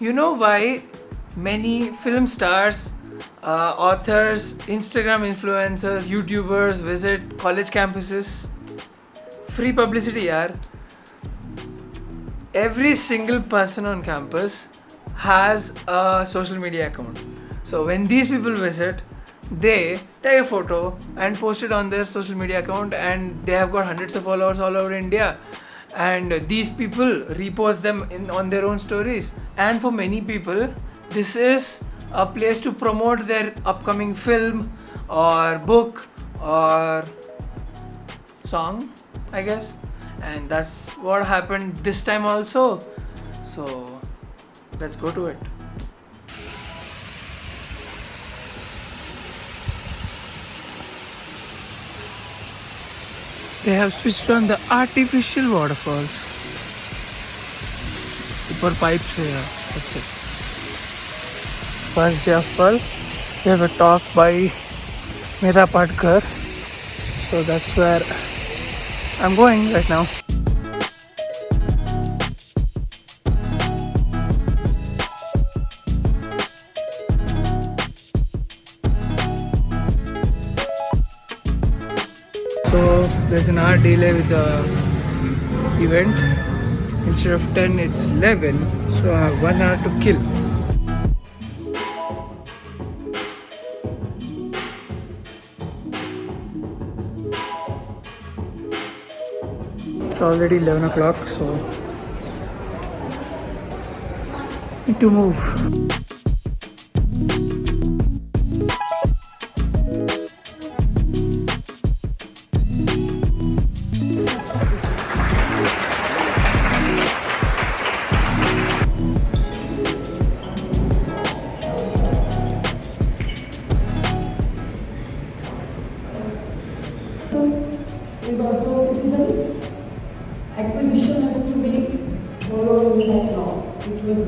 You know why many film stars, authors, Instagram influencers, YouTubers visit college campuses? Free publicity, yaar. Every single person on campus has a social media account. So when these people visit, they take a photo and post it on their social media account, and they have got hundreds of followers all over India. And these people repost them on their own stories. And for many people, this is a place to promote their upcoming film or book or song, I guess. And that's what happened this time also. So let's go to it. They have switched on the artificial waterfalls. Super pipes here. That's it. First day of all, we have a talk by Medha Patkar. So that's where I'm going right now. So there's an hour delay with the event. Instead of 10, it's 11. So I have 1 hour to kill. It's already 11 o'clock, so need to move. Acquisition has to be followed in that law, which was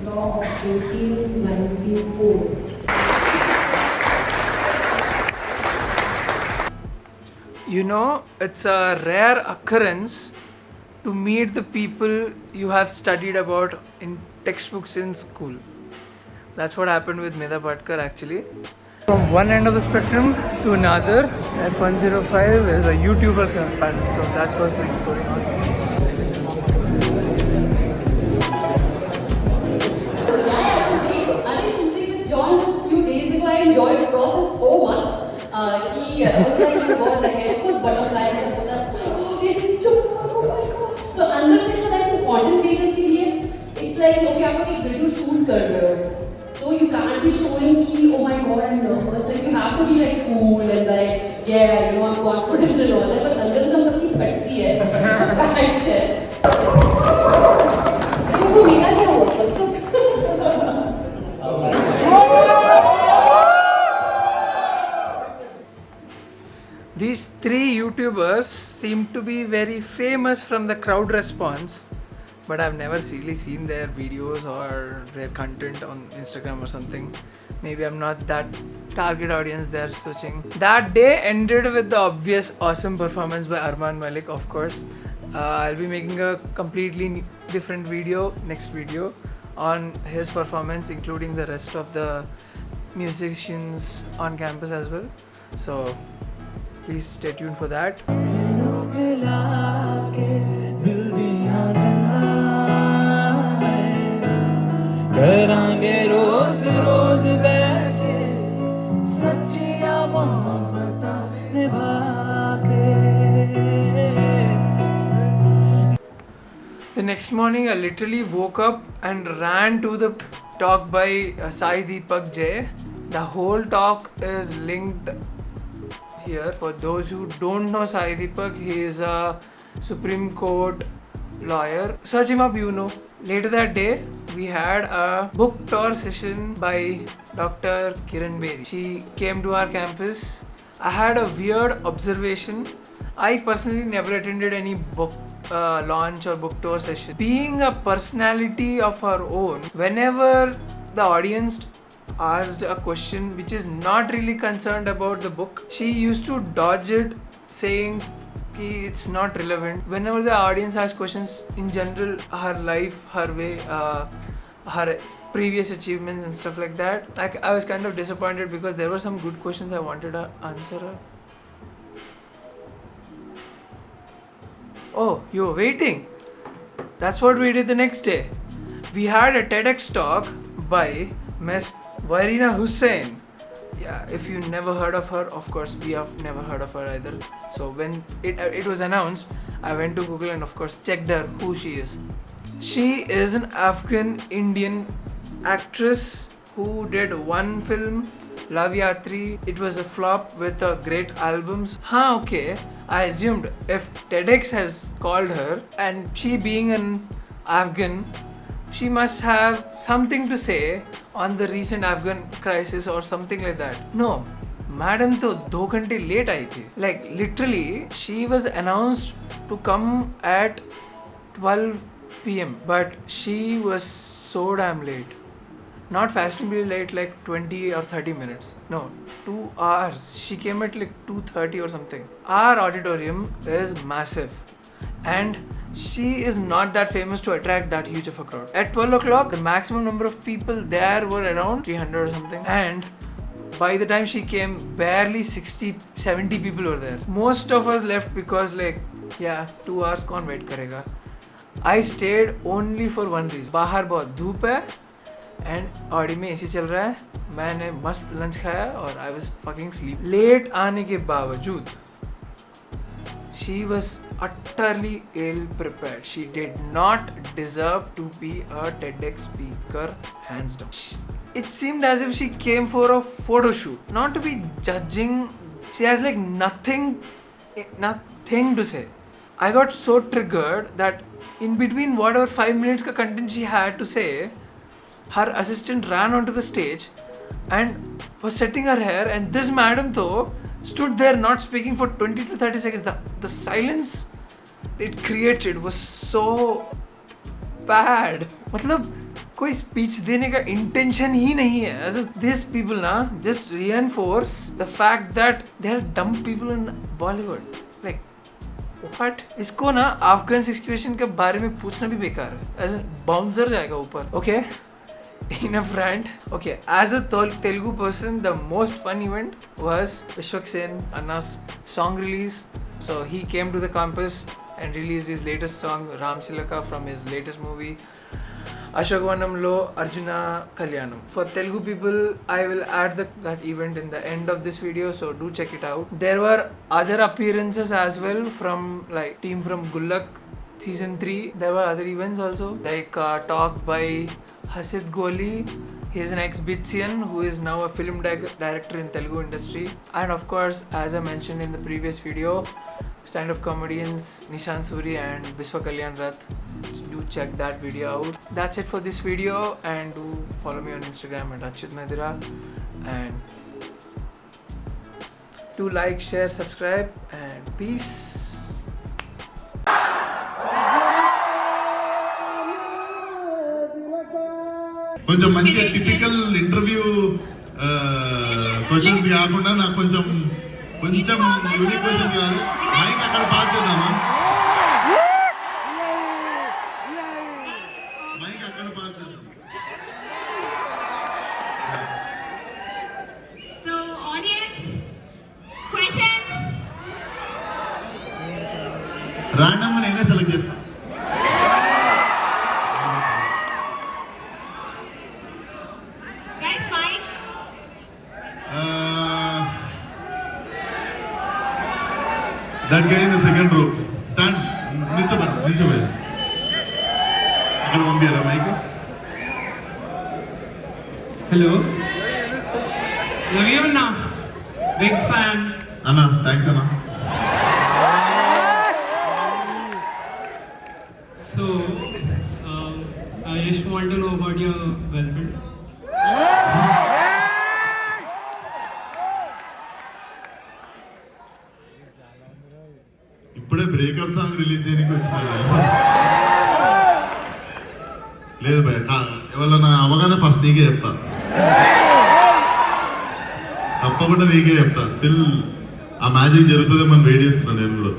law of 1894. You know, it's a rare occurrence to meet the people you have studied about in textbooks in school. That's what happened with Medha Patkar actually. From one end of the spectrum to another, F105 is a YouTuber fan, so that's what's next going on. Few days ago, I enjoyed the process so much. He was like, oh my god, like, of course, butterflies and all that. Oh, this is so, oh my god. So, अंदर से जो like important pages के लिए, it's like, okay, आपको एक video shoot कर रहे हो. So you can't be showing कि, oh my god, I'm nervous. Like you have to be like cool and like, yeah, you know, I'm confident and all that. But अंदर से हम सबकी फटती है, right है. देखो मेरा क्या हुआ तब सब. These three YouTubers seem to be very famous from the crowd response, but I've never really seen their videos or their content on Instagram or something. Maybe I'm not that target audience they're searching. That day ended with the obvious awesome performance by Arman Malik, of course. I'll be making a completely different video, next video, on his performance, including the rest of the musicians on campus as well. So please stay tuned for that. The next morning, I literally woke up and ran to the talk by Sai Deepak Jay. The whole talk is linked here. For those who don't know Sai Deepak, he is a Supreme Court lawyer. Search him up, you know. Later that day, we had a book tour session by Dr. Kiran Bedi. She came to our campus. I had a weird observation. I personally never attended any book launch or book tour session. Being a personality of her own, whenever the audience asked a question which is not really concerned about the book, she used to dodge it, saying कि it's not relevant. Whenever the audience asks questions in general, her life, her way, her previous achievements and stuff like that. Like, I was kind of disappointed because there were some good questions I wanted to answer. Oh, you were waiting. That's what we did the next day. We had a TEDx talk by Miss Warina Hussain. Yeah, if you never heard of her, of course we have never heard of her either. So when it was announced, I went to Google and of course checked her who she is. She is an Afghan Indian actress who did one film, Love Yatri. It was a flop with great albums. Okay. I assumed if TEDx has called her and she being an Afghan, she must have something to say on the recent Afghan crisis or something like that. No, madam to 2 घंटे late आई थी. Like literally, she was announced to come at 12 p.m. But she was so damn late. Not fashionably late, like 20 or 30 minutes. No, 2 hours. She came at like 2:30 or something. Our auditorium is massive. And she is not that famous to attract that huge of a crowd. At 12 o'clock, the maximum number of people there were around 300 or something. And by the time she came, barely 60, 70 people were there. Most of us left because like, yeah, 2 hours कौन wait करेगा. I stayed only for one reason. बाहर बहुत धूप है and Audi में AC चल रहा है. मैंने मस्त लंच खाया और I was fucking sleep. Late आने के बावजूद she was utterly ill prepared. She did not deserve to be a TEDx speaker, hands down. It seemed as if she came for a photo shoot. Not to be judging, she has like nothing to say. I got so triggered that in between whatever 5 minutes ka content she had to say, her assistant ran onto the stage and was setting her hair, and this madam though stood there not speaking for 20 to 30 seconds. The silence it created was so bad. मतलब कोई speech देने का intention ही नहीं है. As if these people ना just reinforce the fact that they are dumb people in Bollywood. Like what? इसको ना Afghan situation के बारे में पूछना भी बेकार है. As bouncer जाएगा ऊपर. Okay. Enough rant. Okay, as a Telugu person, the most fun event was Vishwak Sen, Anna's song release. So he came to the campus and released his latest song, Ram Silaka, from his latest movie, Ashokvanam Lo Arjuna Kalyanam. For Telugu people, I will add that event in the end of this video, so do check it out. There were other appearances as well from like team from Gullak season 3. There were other events also, like talk by Hasid Goli. He is an ex-Bitsian who is now a film director in Telugu industry. And of course, as I mentioned in the previous video, stand-up comedians Nishan Suri and Biswa Kalyan Rath. So do check that video out. That's it for this video, and do follow me on Instagram at Achyut Medira. And do like, share, subscribe, and peace. కొంచెం మంచి typical interview questions కాకుండా నాకు కొంచెం unique questions కాదు. Mic అక్కడ pass చేద్దామా? Mic అక్కడ pass చేద్దాం. So audience questions. రాండమ్ గా నేనే సెలెక్ట్ చేస్తా. That guy in the second row. Stand. నిల్చోబోయే. అక్కడ పంపియారా mic? Hello. Love you Anna. Big fan. Anna, thanks Anna. So, I just want to know about your girlfriend. ఇప్పుడే breakup song release చేయడానికి వచ్చిన లేదు భయ, ఎవరన్నా అవగానే ఫస్ట్ నీకే చెప్తా, తప్పకుండా నీకే చెప్తా. స్టిల్ ఆ మ్యాజిక్ జరుగుతుందేమో అని వెయిట్ చేస్తున్నా నేను కూడా.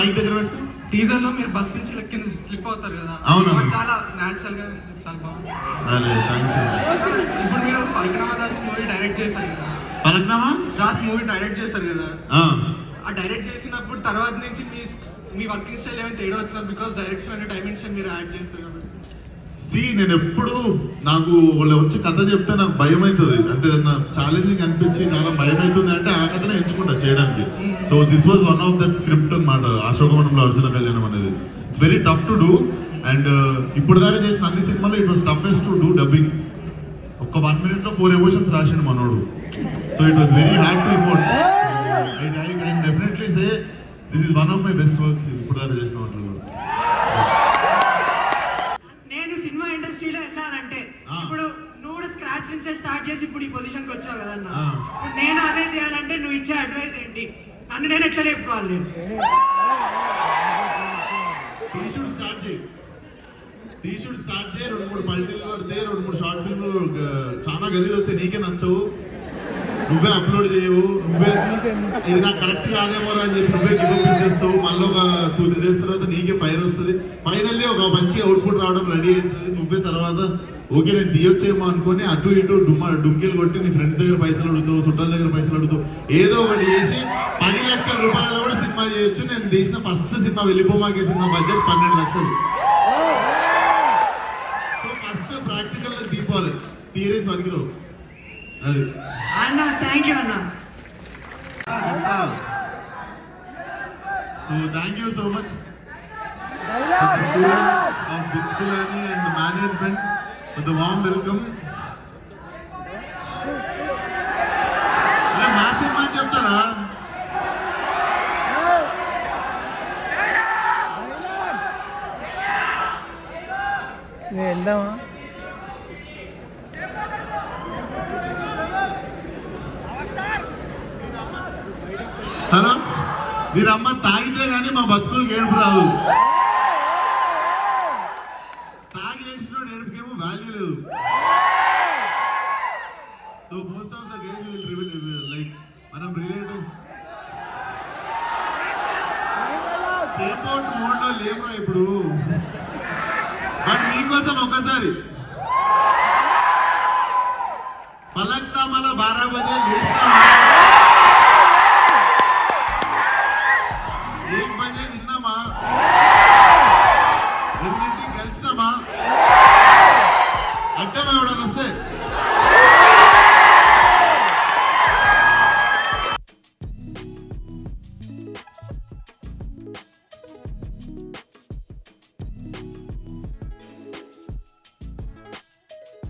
మైక్ దగ్గర పెట్టు. టీజర్ లో మీరు బస్ నుంచి కింద స్లిప్ అవుతారు కదా, అవును. చాలా న్యాచురల్ గా చాలా బాగుంది. అరే థ్యాంక్స్. ఇప్పుడు మీరు ఫల్క్నామా దాస్ మూవీ డైరెక్ట్ చేశారు కదా, పలక్నామా దాస్ మూవీ డైరెక్ట్ చేశారు కదా, ఆ ఆ డైరెక్ట్ చేసినప్పుడు తర్వాత నుంచి మీ వర్కింగ్ స్టైల్ ఏమైనా తేడా వచ్చినా, బికాస్ డైరెక్షన్ అనే డైమెన్షన్ మీరు యాడ్ చేశారు కాబట్టి. నేను ఎప్పుడు నాకు వాళ్ళు వచ్చి కథ చెప్తే నాకు భయం అవుతుంది, అంటే ఛాలెంజింగ్ అనిపించి చాలా భయం అవుతుంది అంటే ఆ కథనే ఎంచుకుంటా చేయడానికి. So this was one of that script అనమాట, అశోకవనంలో అర్జున కళ్యాణం అనేది. It's very tough to do and ఇప్పుడు దాకా చేసిన అన్ని సినిమాలు it was toughest to do dubbing. ఒక 1 minute లో 4 ఎమోషన్స్ రాసిండు మనోడు. So it was very hard to emote. I can definitely say this is one of my best works ఇప్పుడు దాకా చేసిన వాటిలో. నేను సినిమా ఇండస్ట్రీలో వెళ్ళాలంటే ఇప్పుడు నువ్వు స్క్రాచ్ నుంచే స్టార్ట్ చేసి ఇప్పుడు ఈ పొజిషన్కి వచ్చావు కదన్నా, ఇప్పుడు నేను అదే చేయాలంటే నువ్వు ఇచ్చే అడ్వైస్ ఏంటి? నన్ను నేను ఎట్లా లేపుకోవాలి? నేను స్టార్ట్ చేయి 2-3 పల్టీలు కొడితే 2-3 షార్ట్ ఫిల్మ్లు చాలా గలీజ్ వస్తే నీకే నచ్చవు, నువ్వే అప్లోడ్ చేయవు, నువ్వే ఇది నాకు కరెక్ట్ కాదేమో అని చెప్పి నువ్వే గివ్ అప్ చేస్తావు. మళ్ళీ ఒక 2-3 days తర్వాత నీకే ఫైర్ వస్తుంది. ఫైనల్లీ ఒక మంచి అవుట్పుట్ రావడం రెడీ అవుతుంది. నువ్వే తర్వాత ఓకే నేను తీయొచ్చేమో అనుకుని అటు ఇటు డుమ్కిలు కొట్టి నీ ఫ్రెండ్స్ దగ్గర పైసలు అడుగుతావు, చుట్టాల దగ్గర పైసలు అడుగుతావు, ఏదో ఒకటి చేసి 10 లక్షల రూపాయలు కూడా సినిమా చేయొచ్చు. నేను తీసిన ఫస్ట్ సినిమా వెళ్ళిపోమాకే సినిమా బడ్జెట్ 12 లక్షలు. So first practical Deepavali theories వనికిరావు అది అన్న. థ్యాంక్ యూ అన్న. So thank you so much for the students of Pilani and the management for the warm welcome. అరే మా సినిమా చెప్తారా? వెళ్దామా? హలో, మీరమ్మ తాగితే గానీ మా బతుకులకి ఏడుపు రాదు. తాగి ఏడ్చిన ఏడుపుకేమో వాల్యూ లేదు. So most of the games will reveal like మనం రిలేటివ్ షేప్ అవుట్ మోడ్ లో లేమా ఇప్పుడు. బట్ మీకోసం ఒకసారి ఫలక్నామాలో 12 బజే లేచినా 1 బజే తిన్నామా, 2ంటికి కలిసినామా, అడ్డమే